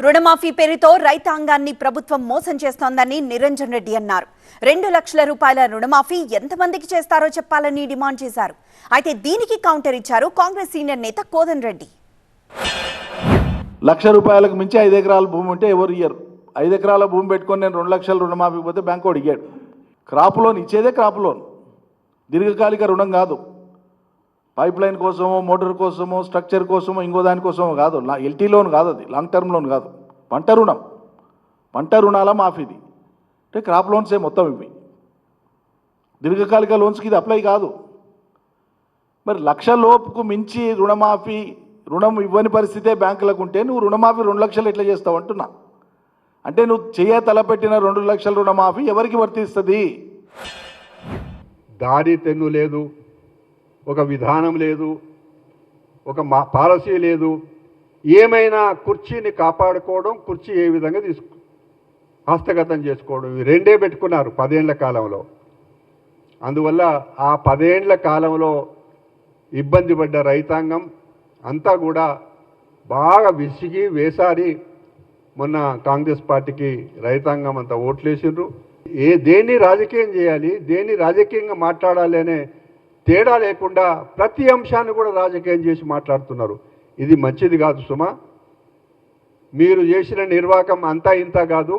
రుణమాఫీ పేరుతో రైతాంగాన్ని ప్రభుత్వం మోసం చేస్తోందని నిరంజన్ రెడ్డి అన్నారు. 2 లక్షల రూపాయల రుణమాఫీ ఎంతమందికి చేస్తారో చెప్పాలని డిమాండ్ చేశారు. అయితే దీనికి కౌంటర్ ఇచ్చారు కాంగ్రెస్ సీనియర్ నేత కోదన్ రెడ్డి. ₹1,00,000 మించి 5 ఎకరాల భూమి ఉంటే ఎవరు ఇయ్యరు. 5 ఎకరాల భూమి పెట్టుకొని నేను 2 లక్షల రుణమాఫీ పోతే బ్యాంకు వాడు ఇయ్యాడు. క్రాప్ లోన్ ఇచ్చేదే క్రాప్ లోన్, దీర్ఘకాలిక రుణం కాదు. పైప్ లైన్ కోసమో, మోటార్ కోసమో, స్ట్రక్చర్ కోసమో, ఇంకో దానికోసమో కాదు. ఎల్టీ లోన్ కాదు, అది లాంగ్ టర్మ్ లోన్ కాదు. పంట రుణం, పంట రుణాల మాఫీది. అంటే క్రాప్ లోన్సే మొత్తం ఇవి. దీర్ఘకాలిక లోన్స్కి ఇది అప్లై కాదు. మరి 1,00,000 లోపుకు మించి రుణమాఫీ రుణం ఇవ్వని పరిస్థితే బ్యాంకులకు ఉంటే నువ్వు రుణమాఫీ 2 లక్షలు ఎట్లా చేస్తావు అంటున్నా. అంటే నువ్వు తలపెట్టిన 2 లక్షల రుణమాఫీ ఎవరికి వర్తిస్తుంది? దారి తెన్ను లేదు, ఒక విధానం లేదు, ఒక పాలసీ లేదు. ఏమైనా కుర్చీని కాపాడుకోవడం, కుర్చీ ఏ విధంగా హస్తగతం చేసుకోవడం, ఇవి రెండే పెట్టుకున్నారు 10 ఏళ్ల కాలంలో. అందువల్ల ఆ 10 ఏళ్ల కాలంలో ఇబ్బంది పడ్డ రైతాంగం అంతా కూడా బాగా విసిగి వేసారి మొన్న కాంగ్రెస్ పార్టీకి రైతాంగం అంతా ఓట్లేసిండ్రు. దేన్ని రాజకీయం చేయాలి, దేన్ని రాజకీయంగా మాట్లాడాలి అనే తేడా లేకుండా ప్రతి అంశాన్ని కూడా రాజకీయం చేసి మాట్లాడుతున్నారు. ఇది మంచిది కాదు సుమా. మీరు చేసిన నిర్వాహకం అంతా ఇంత కాదు.